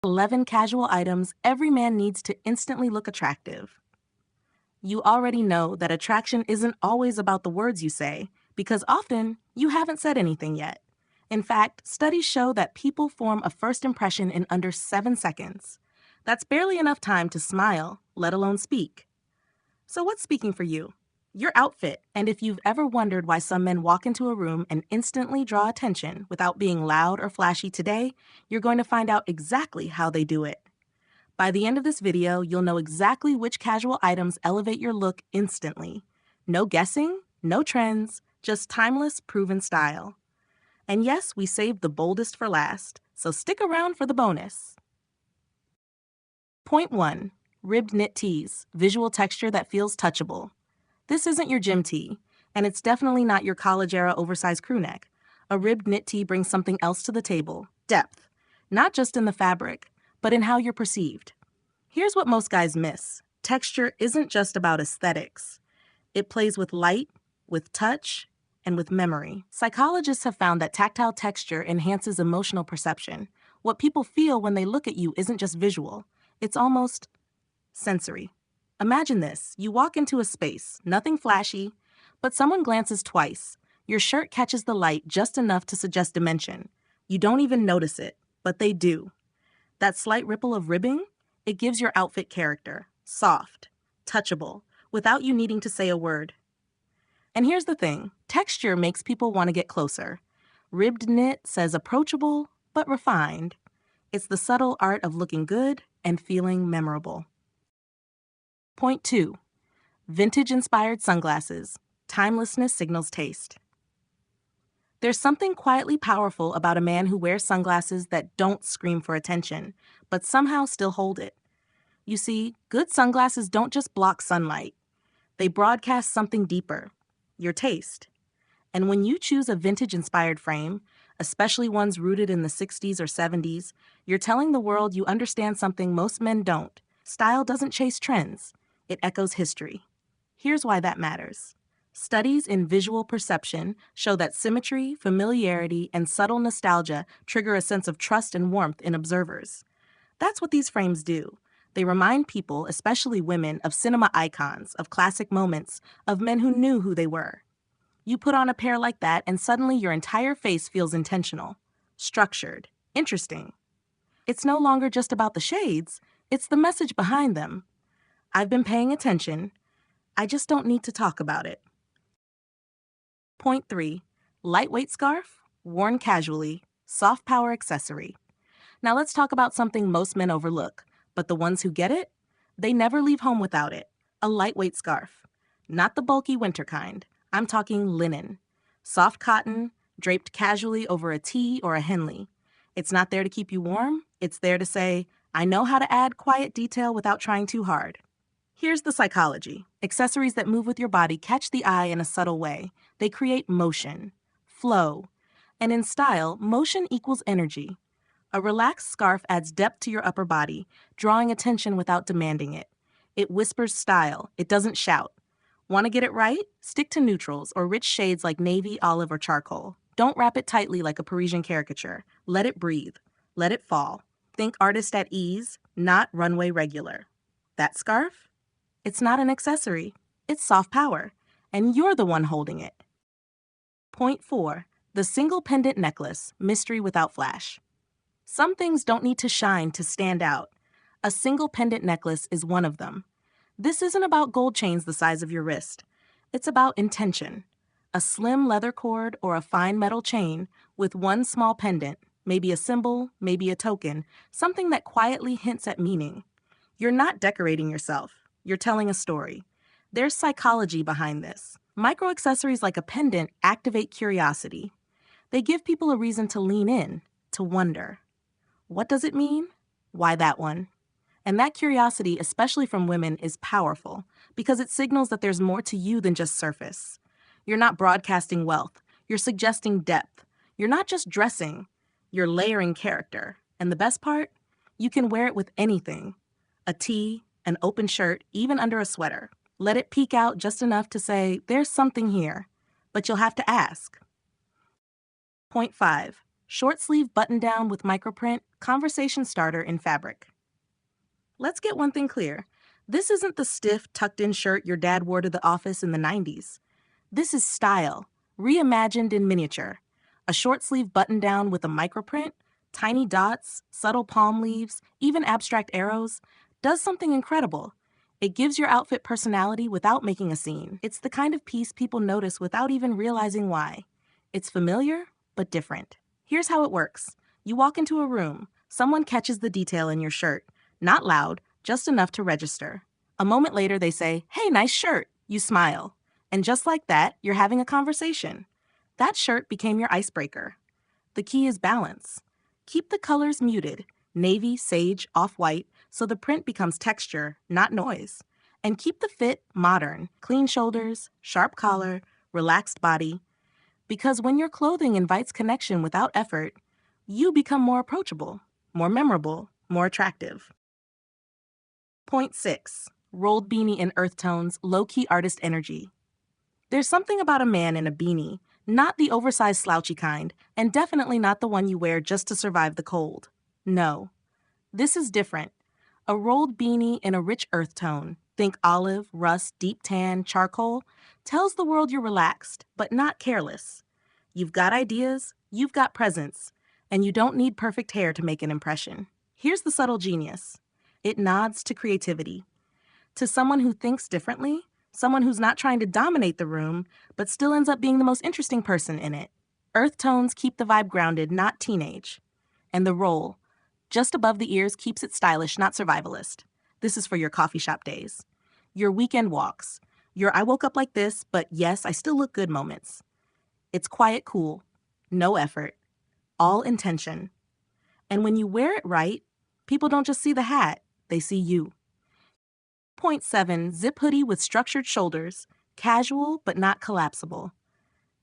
11 casual items every man needs to instantly look attractive. You already know that attraction isn't always about the words you say, because often you haven't said anything yet. In fact, studies show that people form a first impression in under 7 seconds. That's barely enough time to smile, let alone speak. So what's speaking for you? Your outfit. And if you've ever wondered why some men walk into a room and instantly draw attention without being loud or flashy today, you're going to find out exactly how they do it. By the end of this video, you'll know exactly which casual items elevate your look instantly. No guessing, no trends, just timeless, proven style. And yes, we saved the boldest for last, so stick around for the bonus. Point 1. Ribbed knit tees, visual texture that feels touchable. This isn't your gym tee, and it's definitely not your college-era oversized crew neck. A ribbed knit tee brings something else to the table, depth, not just in the fabric, but in how you're perceived. Here's what most guys miss. Texture isn't just about aesthetics. It plays with light, with touch, and with memory. Psychologists have found that tactile texture enhances emotional perception. What people feel when they look at you isn't just visual. It's almost sensory. Imagine this. You walk into a space, nothing flashy, but someone glances twice. Your shirt catches the light just enough to suggest dimension. You don't even notice it, but they do. That slight ripple of ribbing, it gives your outfit character, soft, touchable, without you needing to say a word. And here's the thing, texture makes people want to get closer. Ribbed knit says approachable, but refined. It's the subtle art of looking good and feeling memorable. Point 2. Vintage-inspired sunglasses. Timelessness signals taste. There's something quietly powerful about a man who wears sunglasses that don't scream for attention, but somehow still hold it. You see, good sunglasses don't just block sunlight. They broadcast something deeper, your taste. And when you choose a vintage-inspired frame, especially ones rooted in the 60s or 70s, you're telling the world you understand something most men don't. Style doesn't chase trends. It echoes history. Here's why that matters. Studies in visual perception show that symmetry, familiarity, and subtle nostalgia trigger a sense of trust and warmth in observers. That's what these frames do. They remind people, especially women, of cinema icons, of classic moments, of men who knew who they were. You put on a pair like that, and suddenly your entire face feels intentional, structured, interesting. It's no longer just about the shades, it's the message behind them. I've been paying attention. I just don't need to talk about it. Point 3. Lightweight scarf, worn casually, soft power accessory. Now let's talk about something most men overlook, but the ones who get it, they never leave home without it. A lightweight scarf. Not the bulky winter kind. I'm talking linen. Soft cotton, draped casually over a tee or a Henley. It's not there to keep you warm. It's there to say, I know how to add quiet detail without trying too hard. Here's the psychology. Accessories that move with your body catch the eye in a subtle way. They create motion, flow. And in style, motion equals energy. A relaxed scarf adds depth to your upper body, drawing attention without demanding it. It whispers style. It doesn't shout. Want to get it right? Stick to neutrals or rich shades like navy, olive, or charcoal. Don't wrap it tightly like a Parisian caricature. Let it breathe. Let it fall. Think artist at ease, not runway regular. That scarf? It's not an accessory. It's soft power. And you're the one holding it. Point 4. The single pendant necklace, mystery without flash. Some things don't need to shine to stand out. A single pendant necklace is one of them. This isn't about gold chains the size of your wrist. It's about intention. A slim leather cord or a fine metal chain with one small pendant, maybe a symbol, maybe a token, something that quietly hints at meaning. You're not decorating yourself. You're telling a story. There's psychology behind this. Micro accessories like a pendant activate curiosity. They give people a reason to lean in, to wonder. What does it mean? Why that one? And that curiosity, especially from women, is powerful because it signals that there's more to you than just surface. You're not broadcasting wealth. You're suggesting depth. You're not just dressing. You're layering character. And the best part? You can wear it with anything. A tee, an open shirt, even under a sweater. Let it peek out just enough to say, there's something here. But you'll have to ask. Point 5. Short sleeve button down with microprint, conversation starter in fabric. Let's get one thing clear. This isn't the stiff, tucked in shirt your dad wore to the office in the 90s. This is style, reimagined in miniature. A short sleeve button down with a microprint, tiny dots, subtle palm leaves, even abstract arrows, does something incredible. It gives your outfit personality without making a scene. It's the kind of piece people notice without even realizing why. It's familiar, but different. Here's how it works. You walk into a room. Someone catches the detail in your shirt. Not loud, just enough to register. A moment later, they say, "Hey, nice shirt." You smile. And just like that, you're having a conversation. That shirt became your icebreaker. The key is balance. Keep the colors muted, navy, sage, off-white, so the print becomes texture, not noise. And keep the fit modern, clean shoulders, sharp collar, relaxed body. Because when your clothing invites connection without effort, you become more approachable, more memorable, more attractive. Point 6. Rolled beanie in earth tones, low-key artist energy. There's something about a man in a beanie, not the oversized slouchy kind, and definitely not the one you wear just to survive the cold. No. This is different. A rolled beanie in a rich earth tone, think olive, rust, deep tan, charcoal, tells the world you're relaxed, but not careless. You've got ideas, you've got presence, and you don't need perfect hair to make an impression. Here's the subtle genius. It nods to creativity. To someone who thinks differently, someone who's not trying to dominate the room, but still ends up being the most interesting person in it. Earth tones keep the vibe grounded, not teenage. And the roll, just above the ears, keeps it stylish, not survivalist. This is for your coffee shop days. Your weekend walks. Your "I woke up like this, but yes, I still look good" moments. It's quiet cool, no effort, all intention. And when you wear it right, people don't just see the hat, they see you. Point 7. Zip hoodie with structured shoulders, casual but not collapsible.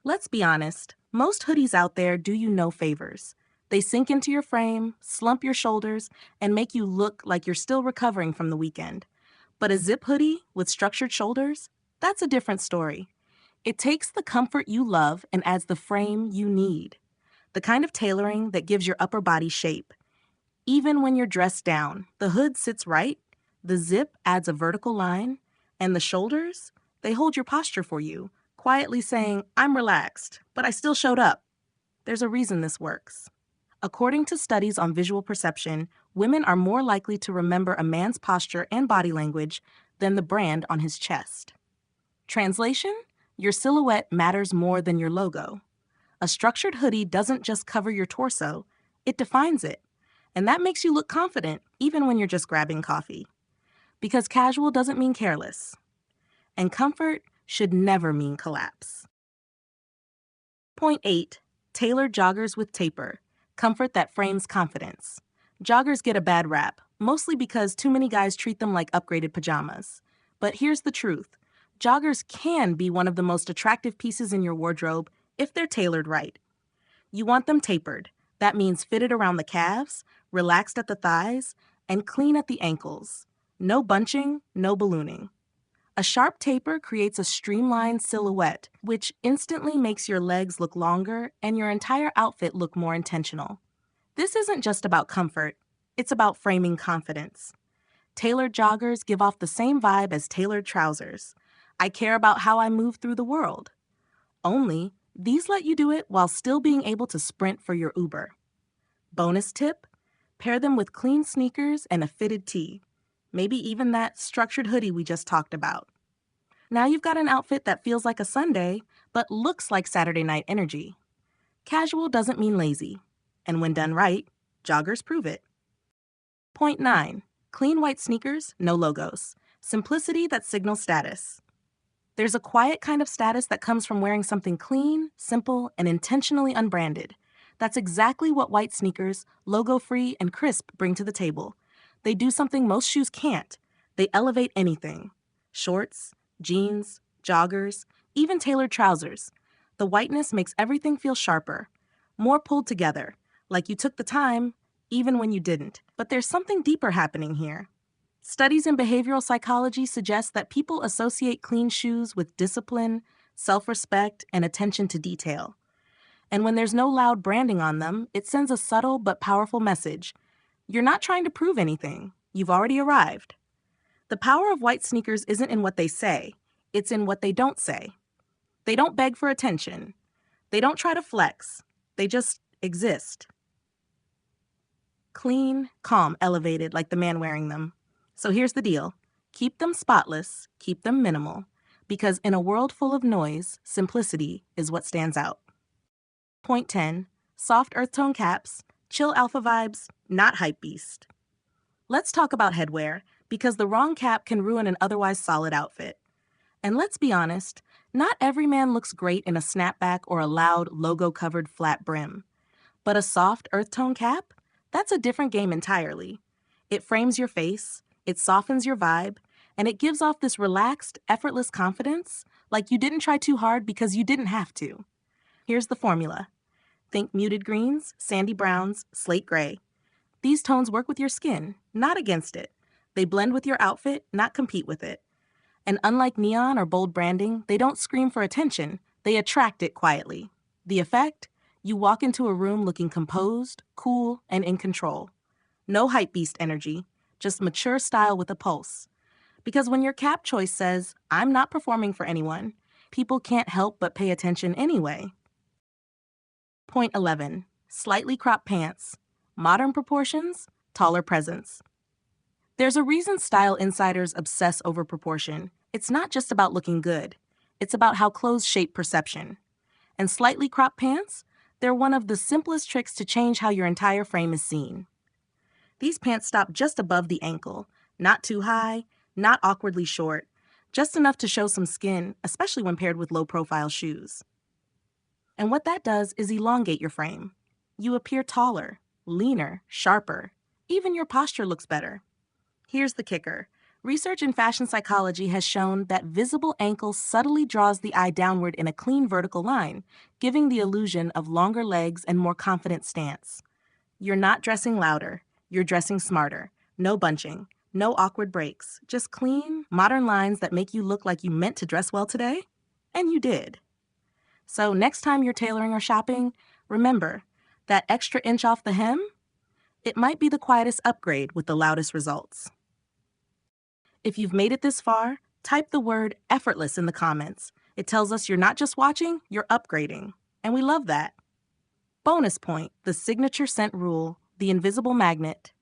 Let's be honest, most hoodies out there do you no favors. They sink into your frame, slump your shoulders, and make you look like you're still recovering from the weekend. But a zip hoodie with structured shoulders? That's a different story. It takes the comfort you love and adds the frame you need. The kind of tailoring that gives your upper body shape. Even when you're dressed down, the hood sits right, the zip adds a vertical line, and the shoulders, they hold your posture for you, quietly saying, "I'm relaxed, but I still showed up." There's a reason this works. According to studies on visual perception, women are more likely to remember a man's posture and body language than the brand on his chest. Translation? Your silhouette matters more than your logo. A structured hoodie doesn't just cover your torso, it defines it. And that makes you look confident, even when you're just grabbing coffee. Because casual doesn't mean careless. And comfort should never mean collapse. Point 8. Tailored joggers with taper. Comfort that frames confidence. Joggers get a bad rap, mostly because too many guys treat them like upgraded pajamas. But here's the truth. Joggers can be one of the most attractive pieces in your wardrobe if they're tailored right. You want them tapered. That means fitted around the calves, relaxed at the thighs, and clean at the ankles. No bunching, no ballooning. A sharp taper creates a streamlined silhouette, which instantly makes your legs look longer and your entire outfit look more intentional. This isn't just about comfort, it's about framing confidence. Tailored joggers give off the same vibe as tailored trousers. I care about how I move through the world. Only, these let you do it while still being able to sprint for your Uber. Bonus tip, pair them with clean sneakers and a fitted tee. Maybe even that structured hoodie we just talked about. Now you've got an outfit that feels like a Sunday, but looks like Saturday night energy. Casual doesn't mean lazy. And when done right, joggers prove it. Point 9. Clean white sneakers, no logos. Simplicity that signals status. There's a quiet kind of status that comes from wearing something clean, simple, and intentionally unbranded. That's exactly what white sneakers, logo-free, and crisp bring to the table. They do something most shoes can't. They elevate anything. Shorts, jeans, joggers, even tailored trousers. The whiteness makes everything feel sharper, more pulled together, like you took the time, even when you didn't. But there's something deeper happening here. Studies in behavioral psychology suggest that people associate clean shoes with discipline, self-respect, and attention to detail. And when there's no loud branding on them, it sends a subtle but powerful message. You're not trying to prove anything. You've already arrived. The power of white sneakers isn't in what they say, it's in what they don't say. They don't beg for attention. They don't try to flex. They just exist. Clean, calm, elevated like the man wearing them. So here's the deal. Keep them spotless, keep them minimal, because in a world full of noise, simplicity is what stands out. Point 10. Soft earth tone caps, chill alpha vibes, not hype beast. Let's talk about headwear, because the wrong cap can ruin an otherwise solid outfit. And let's be honest, not every man looks great in a snapback or a loud, logo-covered flat brim. But a soft earth tone cap? That's a different game entirely. It frames your face, it softens your vibe, and it gives off this relaxed, effortless confidence, like you didn't try too hard because you didn't have to. Here's the formula. Think muted greens, sandy browns, slate gray. These tones work with your skin, not against it. They blend with your outfit, not compete with it. And unlike neon or bold branding, they don't scream for attention, they attract it quietly. The effect? You walk into a room looking composed, cool, and in control. No hypebeast energy, just mature style with a pulse. Because when your cap choice says, I'm not performing for anyone, people can't help but pay attention anyway. Point 11. Slightly cropped pants. Modern proportions, taller presence. There's a reason style insiders obsess over proportion. It's not just about looking good. It's about how clothes shape perception. And slightly cropped pants? They're one of the simplest tricks to change how your entire frame is seen. These pants stop just above the ankle, not too high, not awkwardly short, just enough to show some skin, especially when paired with low-profile shoes. And what that does is elongate your frame. You appear taller, leaner, sharper. Even your posture looks better. Here's the kicker. Research in fashion psychology has shown that visible ankle subtly draws the eye downward in a clean vertical line, giving the illusion of longer legs and more confident stance. You're not dressing louder, you're dressing smarter. No bunching, no awkward breaks, just clean, modern lines that make you look like you meant to dress well today. And you did. So next time you're tailoring or shopping, remember, that extra inch off the hem? It might be the quietest upgrade with the loudest results. If you've made it this far, type the word effortless in the comments. It tells us you're not just watching, you're upgrading. And we love that. Bonus point, the signature scent rule, the invisible magnet.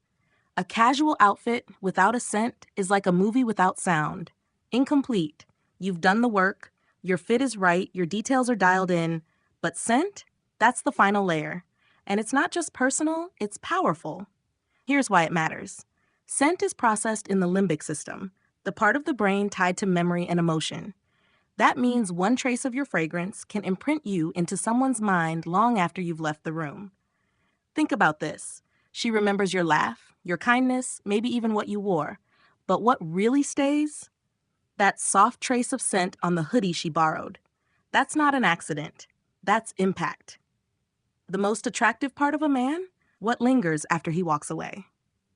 A casual outfit without a scent is like a movie without sound. Incomplete. You've done the work, your fit is right, your details are dialed in, but scent? That's the final layer. And it's not just personal, it's powerful. Here's why it matters. Scent is processed in the limbic system, the part of the brain tied to memory and emotion. That means one trace of your fragrance can imprint you into someone's mind long after you've left the room. Think about this. She remembers your laugh, your kindness, maybe even what you wore. But what really stays? That soft trace of scent on the hoodie she borrowed. That's not an accident. That's impact. The most attractive part of a man? What lingers after he walks away?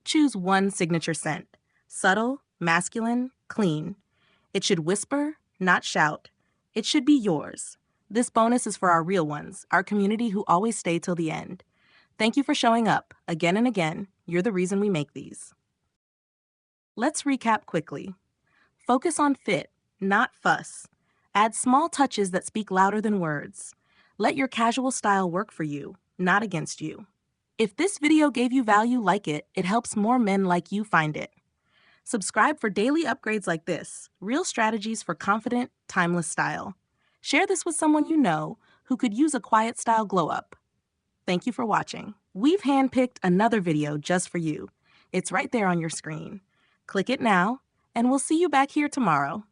Choose one signature scent. Subtle, masculine, clean. It should whisper, not shout. It should be yours. This bonus is for our real ones, our community who always stay till the end. Thank you for showing up, again and again. You're the reason we make these. Let's recap quickly. Focus on fit, not fuss. Add small touches that speak louder than words. Let your casual style work for you, not against you. If this video gave you value, like it. It helps more men like you find it. Subscribe for daily upgrades like this, real strategies for confident, timeless style. Share this with someone you know who could use a quiet style glow up. Thank you for watching. We've handpicked another video just for you. It's right there on your screen. Click it now, and we'll see you back here tomorrow.